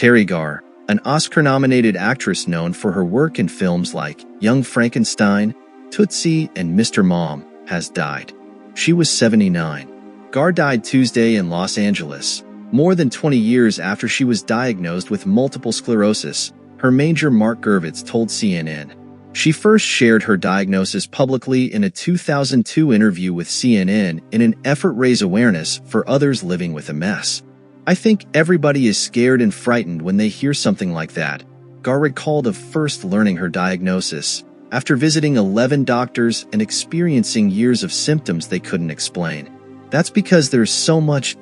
Teri Garr, an Oscar-nominated actress known for her work in films like Young Frankenstein, Tootsie, and Mr. Mom, has died. She was 79. Garr died Tuesday in Los Angeles, more than 20 years after she was diagnosed with multiple sclerosis, her manager Mark Gervitz told CNN. She first shared her diagnosis publicly in a 2002 interview with CNN in an effort to raise awareness for others living with MS. "I think everybody is scared and frightened when they hear something like that," Garr recalled of first learning her diagnosis, after visiting 11 doctors and experiencing years of symptoms they couldn't explain. "That's because there's so much,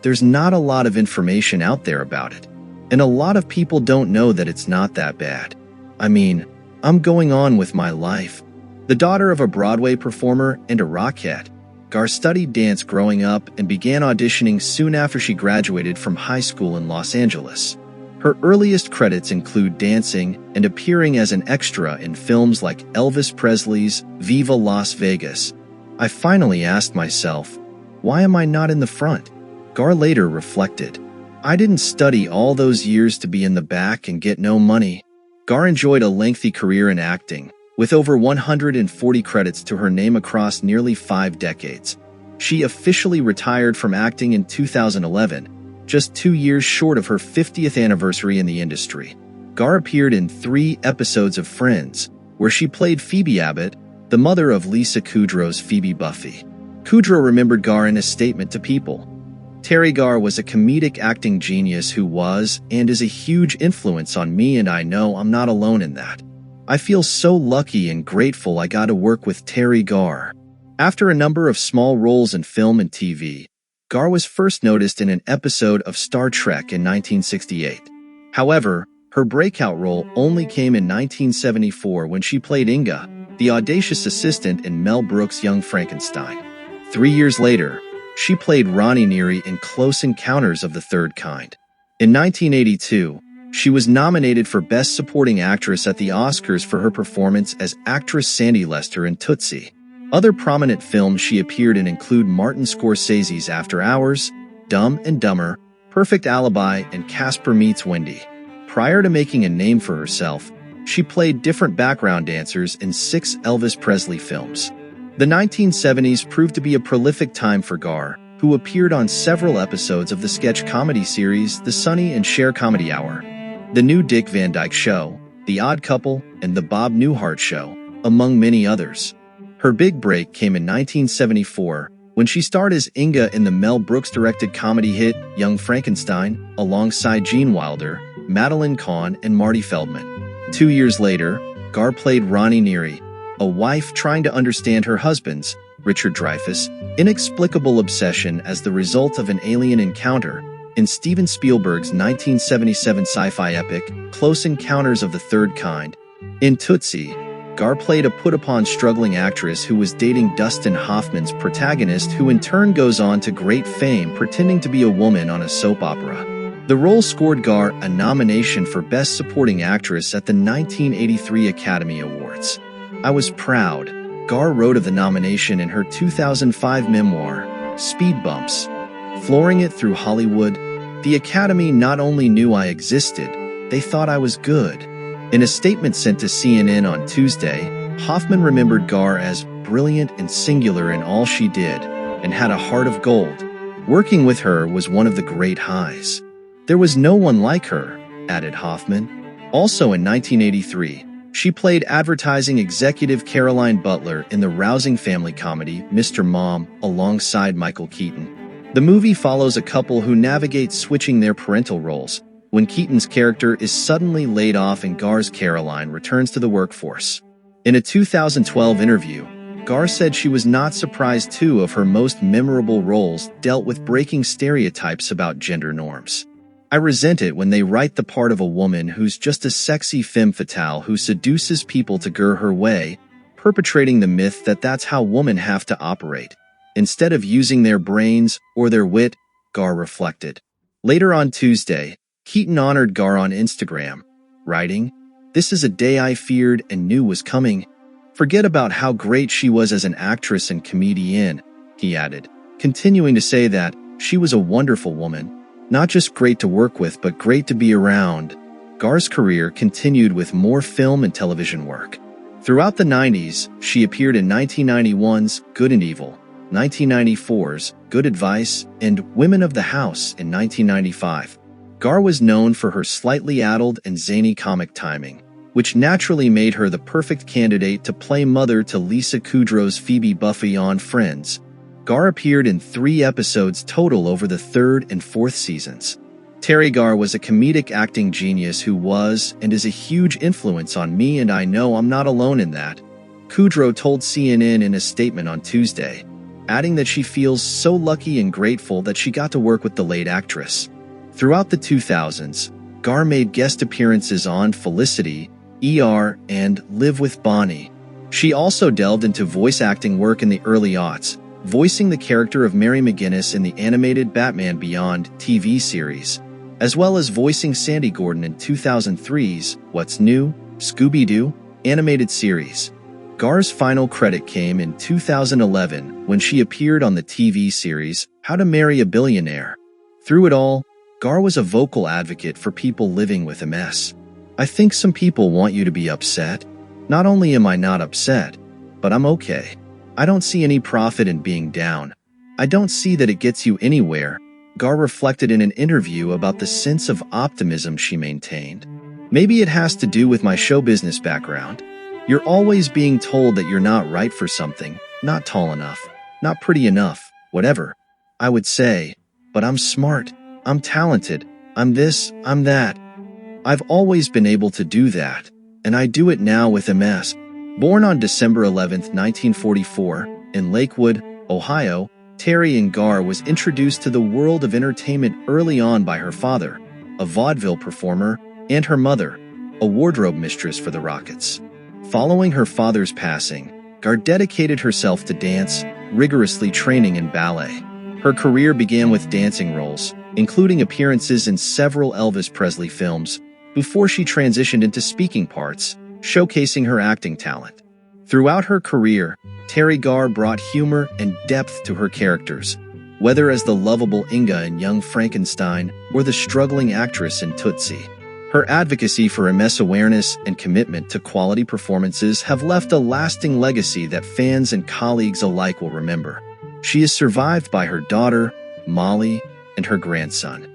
there's not a lot of information out there about it. And a lot of people don't know that it's not that bad. I mean, I'm going on with my life." The daughter of a Broadway performer and a rockette, Garr studied dance growing up and began auditioning soon after she graduated from high school in Los Angeles. Her earliest credits include dancing and appearing as an extra in films like Elvis Presley's Viva Las Vegas. "I finally asked myself, why am I not in the front?" Garr later reflected. "I didn't study all those years to be in the back and get no money." Garr enjoyed a lengthy career in acting, with over 140 credits to her name across nearly 5 decades. She officially retired from acting in 2011, just 2 years short of her 50th anniversary in the industry. Garr appeared in 3 episodes of Friends, where she played Phoebe Abbott, the mother of Lisa Kudrow's Phoebe Buffy. Kudrow remembered Garr in a statement to People. "Teri Garr was a comedic acting genius who was and is a huge influence on me, and I know I'm not alone in that. I feel so lucky and grateful I got to work with Teri Garr." After a number of small roles in film and TV, Garr was first noticed in an episode of Star Trek in 1968. However, her breakout role only came in 1974 when she played Inga, the audacious assistant in Mel Brooks' Young Frankenstein. 3 years later, she played Ronnie Neary in Close Encounters of the Third Kind. In 1982, she was nominated for Best Supporting Actress at the Oscars for her performance as actress Sandy Lester in Tootsie. Other prominent films she appeared in include Martin Scorsese's After Hours, Dumb and Dumber, Perfect Alibi, and Casper Meets Wendy. Prior to making a name for herself, she played different background dancers in 6 Elvis Presley films. The 1970s proved to be a prolific time for Garr, who appeared on several episodes of the sketch comedy series The Sonny and Cher Comedy Hour, The New Dick Van Dyke Show, The Odd Couple, and The Bob Newhart Show, among many others. Her big break came in 1974, when she starred as Inga in the Mel Brooks-directed comedy hit Young Frankenstein, alongside Gene Wilder, Madeline Kahn, and Marty Feldman. 2 years later, Garr played Ronnie Neary, a wife trying to understand her husband's, Richard Dreyfuss, inexplicable obsession as the result of an alien encounter, in Steven Spielberg's 1977 sci-fi epic, Close Encounters of the Third Kind. In Tootsie, Garr played a put-upon struggling actress who was dating Dustin Hoffman's protagonist, who in turn goes on to great fame pretending to be a woman on a soap opera. The role scored Garr a nomination for Best Supporting Actress at the 1983 Academy Awards. "I was proud," Garr wrote of the nomination in her 2005 memoir, Speed Bumps. "Flooring it through Hollywood, the Academy not only knew I existed, they thought I was good." In a statement sent to CNN on Tuesday, Hoffman remembered Garr as brilliant and singular in all she did, and had a heart of gold. "Working with her was one of the great highs. There was no one like her," added Hoffman. Also in 1983, she played advertising executive Caroline Butler in the rousing family comedy Mr. Mom, alongside Michael Keaton. The movie follows a couple who navigate switching their parental roles, when Keaton's character is suddenly laid off and Garr's Caroline returns to the workforce. In a 2012 interview, Garr said she was not surprised 2 of her most memorable roles dealt with breaking stereotypes about gender norms. "I resent it when they write the part of a woman who's just a sexy femme fatale who seduces people to go her way, perpetrating the myth that that's how women have to operate, instead of using their brains or their wit," Garr reflected. Later on Tuesday, Keaton honored Garr on Instagram, writing, "This is a day I feared and knew was coming. Forget about how great she was as an actress and comedian," he added, continuing to say that she was a wonderful woman. Not just great to work with, but great to be around. Garr's career continued with more film and television work. Throughout the 90s, she appeared in 1991's Good and Evil, 1994's Good Advice, and Women of the House in 1995. Garr was known for her slightly addled and zany comic timing, which naturally made her the perfect candidate to play mother to Lisa Kudrow's Phoebe Buffy on Friends. Garr appeared in 3 episodes total over the 3rd and 4th seasons. Teri Garr was a comedic acting genius who was and is a huge influence on me, and I know I'm not alone in that, Kudrow told CNN in a statement on Tuesday, adding that she feels so lucky and grateful that she got to work with the late actress. Throughout the 2000s, Garr made guest appearances on Felicity, ER, and Live with Bonnie. She also delved into voice acting work in the early aughts, voicing the character of Mary McGinnis in the animated Batman Beyond TV series, as well as voicing Sandy Gordon in 2003's What's New? Scooby-Doo animated series. Garr's final credit came in 2011 when she appeared on the TV series How to Marry a Billionaire. Through it all, Garr was a vocal advocate for people living with MS. I think some people want you to be upset. Not only am I not upset, but I'm okay. I don't see any profit in being down. I don't see that it gets you anywhere, Garr reflected in an interview about the sense of optimism she maintained. Maybe it has to do with my show business background. You're always being told that you're not right for something, not tall enough, not pretty enough, whatever. I would say, but I'm smart, I'm talented, I'm this, I'm that. I've always been able to do that, and I do it now with MS. Born on December 11, 1944, in Lakewood, Ohio, Teri Garr was introduced to the world of entertainment early on by her father, a vaudeville performer, and her mother, a wardrobe mistress for the Rockets. Following her father's passing, Garr dedicated herself to dance, rigorously training in ballet. Her career began with dancing roles, including appearances in several Elvis Presley films, before she transitioned into speaking parts, showcasing her acting talent. Throughout her career, Teri Garr brought humor and depth to her characters, whether as the lovable Inga in Young Frankenstein or the struggling actress in Tootsie. Her advocacy for MS awareness and commitment to quality performances have left a lasting legacy that fans and colleagues alike will remember. She is survived by her daughter, Molly, and her grandson.